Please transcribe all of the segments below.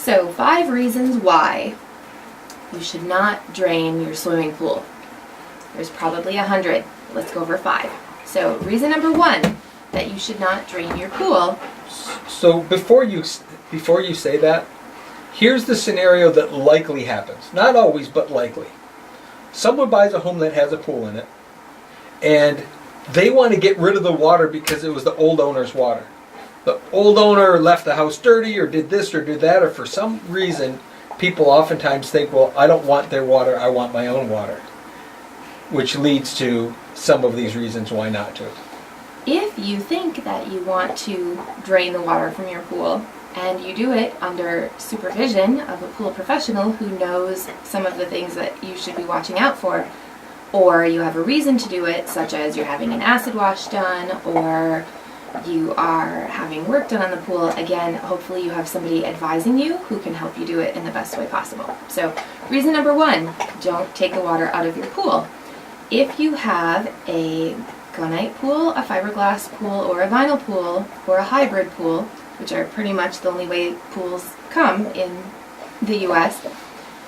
So 5 reasons why you should not drain your swimming pool. There's probably 100. Let's go over 5. So reason number 1 that you should not drain your pool. So before you say that, here's the scenario that likely happens. Not always, but likely. Someone buys a home that has a pool in it, and they want to get rid of the water because it was the old owner's water. The old owner left the house dirty or did this or did that, or for some reason, people oftentimes think, well, I don't want their water, I want my own water. Which leads to some of these reasons why not to. If you think that you want to drain the water from your pool, and you do it under supervision of a pool professional who knows some of the things that you should be watching out for, or you have a reason to do it, such as you're having an acid wash done, or you are having work done on the pool, again, hopefully you have somebody advising you who can help you do it in the best way possible. So, reason number 1, don't take the water out of your pool. If you have a gunite pool, a fiberglass pool, or a vinyl pool, or a hybrid pool, which are pretty much the only way pools come in the US,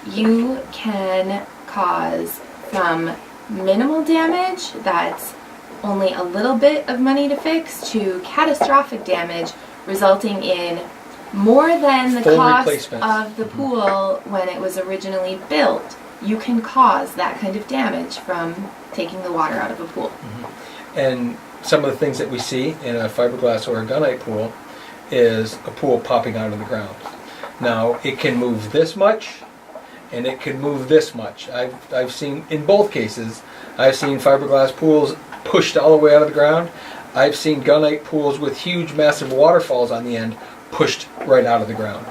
you can cause from minimal damage that's only a little bit of money to fix to catastrophic damage resulting in more than the full cost replacement of the pool when it was originally built. You can cause that kind of damage from taking the water out of a pool. And some of the things that we see in a fiberglass or a gunite pool is a pool popping out of the ground. Now, it can move this much, and it can move this much. I've seen, in both cases, I've seen fiberglass pools pushed all the way out of the ground. I've seen gunite pools with huge, massive waterfalls on the end pushed right out of the ground.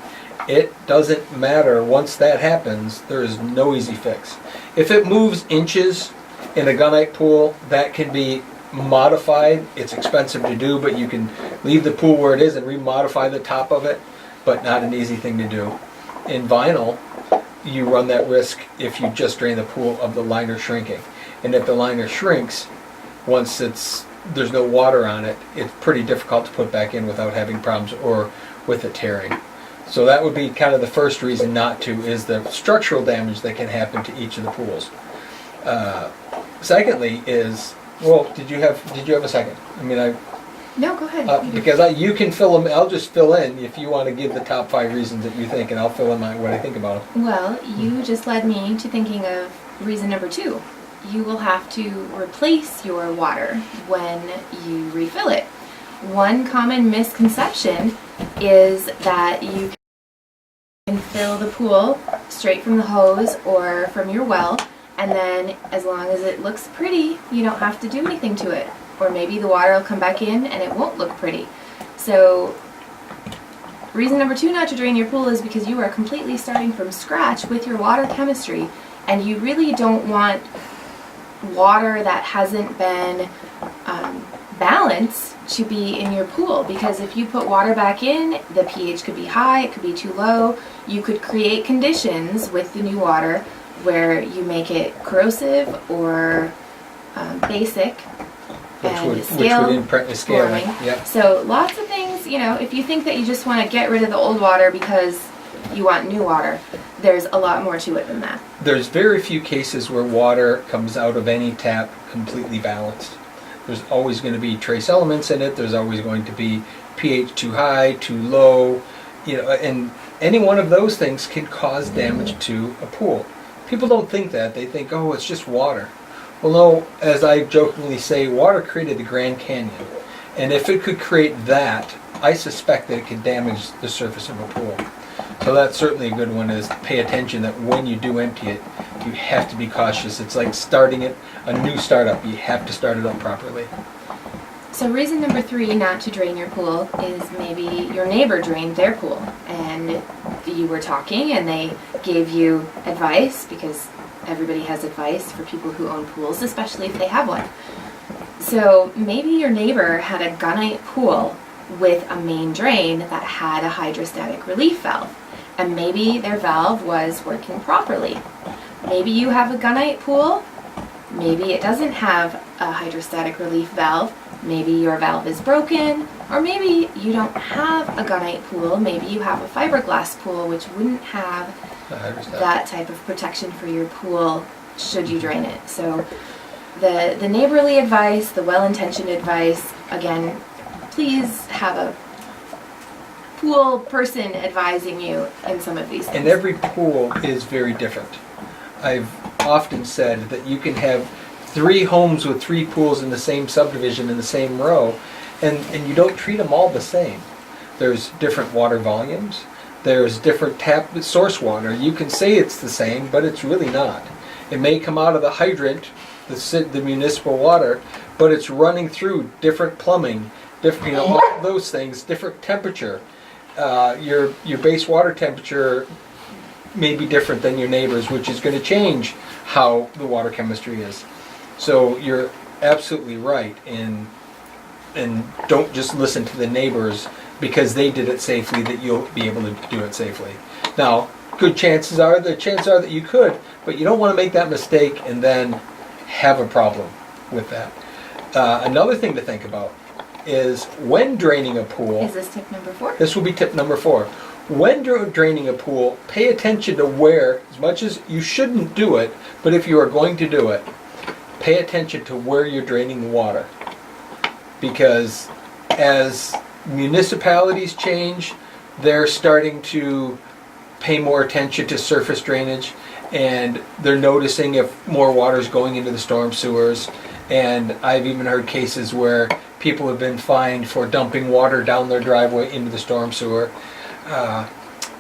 It doesn't matter. Once that happens, there is no easy fix. If it moves inches in a gunite pool, that can be modified. It's expensive to do, but you can leave the pool where it is and remodify the top of it, but not an easy thing to do. In vinyl, you run that risk if you just drain the pool of the liner shrinking. And if the liner shrinks, once there's no water on it, it's pretty difficult to put back in without having problems or with it tearing. So that would be kind of the first reason not to, is the structural damage that can happen to each of the pools. Secondly is, well, did you have a second? I mean, No, go ahead. because you can fill them. I'll just fill in if you want to give the top 5 reasons that you think, and I'll fill in what I think about them. Well, you just led me to thinking of reason number 2. You will have to replace your water when you refill it. One common misconception is that you can fill the pool straight from the hose or from your well, and then as long as it looks pretty, you don't have to do anything to it. Or maybe the water will come back in and it won't look pretty. So reason number 2 not to drain your pool is because you are completely starting from scratch with your water chemistry, and you really don't want water that hasn't been balanced to be in your pool, because if you put water back in, the pH could be high, it could be too low. You could create conditions with the new water where you make it corrosive or basic, Which would imprint the scaling. Yep. So lots of things, if you think that you just want to get rid of the old water because you want new water, there's a lot more to it than that. There's very few cases where water comes out of any tap completely balanced. There's always going to be trace elements in it. There's always going to be pH too high, too low, and any one of those things can cause damage to a pool. People don't think that. They think, oh, it's just water. Well, no, as I jokingly say, water created the Grand Canyon. And if it could create that, I suspect that it could damage the surface of a pool. So that's certainly a good one, is pay attention that when you do empty it, you have to be cautious. It's like starting it, a new startup. You have to start it up properly. So reason number 3 not to drain your pool is maybe your neighbor drained their pool and you were talking and they gave you advice, because everybody has advice for people who own pools, especially if they have one. So maybe your neighbor had a gunite pool with a main drain that had a hydrostatic relief valve, and maybe their valve was working properly. Maybe you have a gunite pool, maybe it doesn't have a hydrostatic relief valve, Maybe your valve is broken, or maybe you don't have a gunite pool. Maybe you have a fiberglass pool, which wouldn't have that type of protection for your pool should you drain it. So the neighborly advice, the well-intentioned advice, again, please have a pool person advising you in some of these things. And every pool is very different. I've often said that you can have 3 homes with 3 pools in the same subdivision in the same row, and you don't treat them all the same. There's different water volumes. There's different tap source water. You can say it's the same, but it's really not. It may come out of the hydrant, the municipal water, but it's running through different plumbing, different, all those things, different temperature. Your base water temperature may be different than your neighbor's, which is going to change how the water chemistry is. So you're absolutely right, and don't just listen to the neighbors because they did it safely that you'll be able to do it safely. Now, chances are that you could, but you don't want to make that mistake and then have a problem with that. Another thing to think about is when draining a pool. Is this tip number 4? This will be tip number 4. When draining a pool, pay attention to where, as much as you shouldn't do it, but if you are going to do it, pay attention to where you're draining the water. Because as municipalities change, they're starting to pay more attention to surface drainage, and they're noticing if more water is going into the storm sewers. And I've even heard cases where people have been fined for dumping water down their driveway into the storm sewer.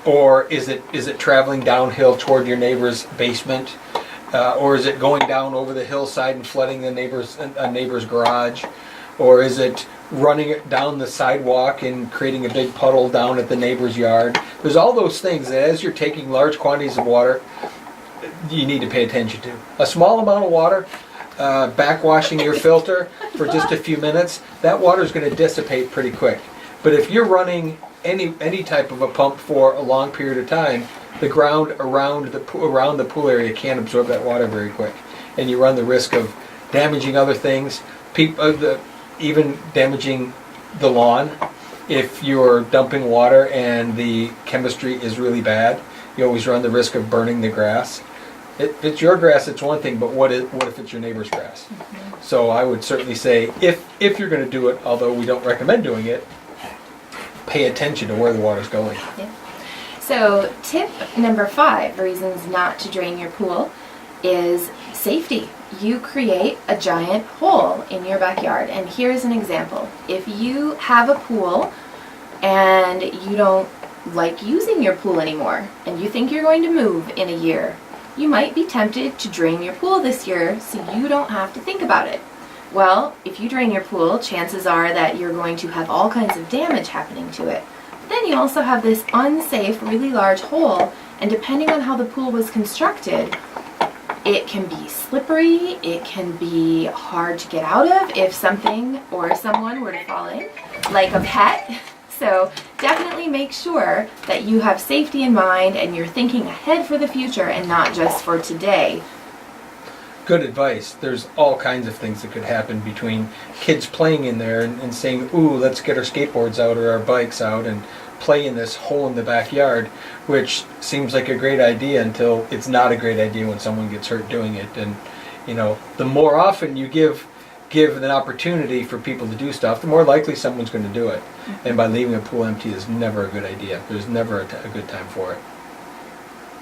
Or is it traveling downhill toward your neighbor's basement? Or is it going down over the hillside and flooding a neighbor's garage? Or is it running it down the sidewalk and creating a big puddle down at the neighbor's yard? There's all those things that as you're taking large quantities of water, you need to pay attention to. A small amount of water, backwashing your filter for just a few minutes, that water is going to dissipate pretty quick. But if you're running any type of a pump for a long period of time, the ground around the pool area can't absorb that water very quick, and you run the risk of damaging other things, even damaging the lawn. If you're dumping water and the chemistry is really bad, you always run the risk of burning the grass. If it's your grass, it's one thing, but what if it's your neighbor's grass? Mm-hmm. So I would certainly say, if you're going to do it, although we don't recommend doing it, pay attention to where the water's going. Yeah. So tip number 5, reasons not to drain your pool, is safety. You create a giant hole in your backyard. And here's an example. If you have a pool and you don't like using your pool anymore, and you think you're going to move in a year, you might be tempted to drain your pool this year so you don't have to think about it. Well, if you drain your pool, chances are that you're going to have all kinds of damage happening to it. Then you also have this unsafe, really large hole, and depending on how the pool was constructed, it can be slippery, it can be hard to get out of if something or someone were to fall in, like a pet. So definitely make sure that you have safety in mind and you're thinking ahead for the future and not just for today. Good advice. There's all kinds of things that could happen between kids playing in there and saying, ooh, let's get our skateboards out or our bikes out and play in this hole in the backyard, which seems like a great idea until it's not a great idea when someone gets hurt doing it. And, the more often you give an opportunity for people to do stuff, the more likely someone's going to do it. Mm-hmm. And by leaving a pool empty is never a good idea. There's never a good time for it.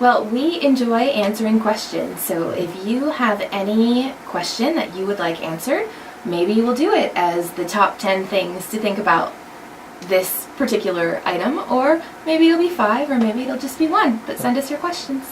Well, we enjoy answering questions, so if you have any question that you would like answered, maybe we'll do it as the top 10 things to think about this particular item, or maybe it'll be 5, or maybe it'll just be 1, but send us your questions.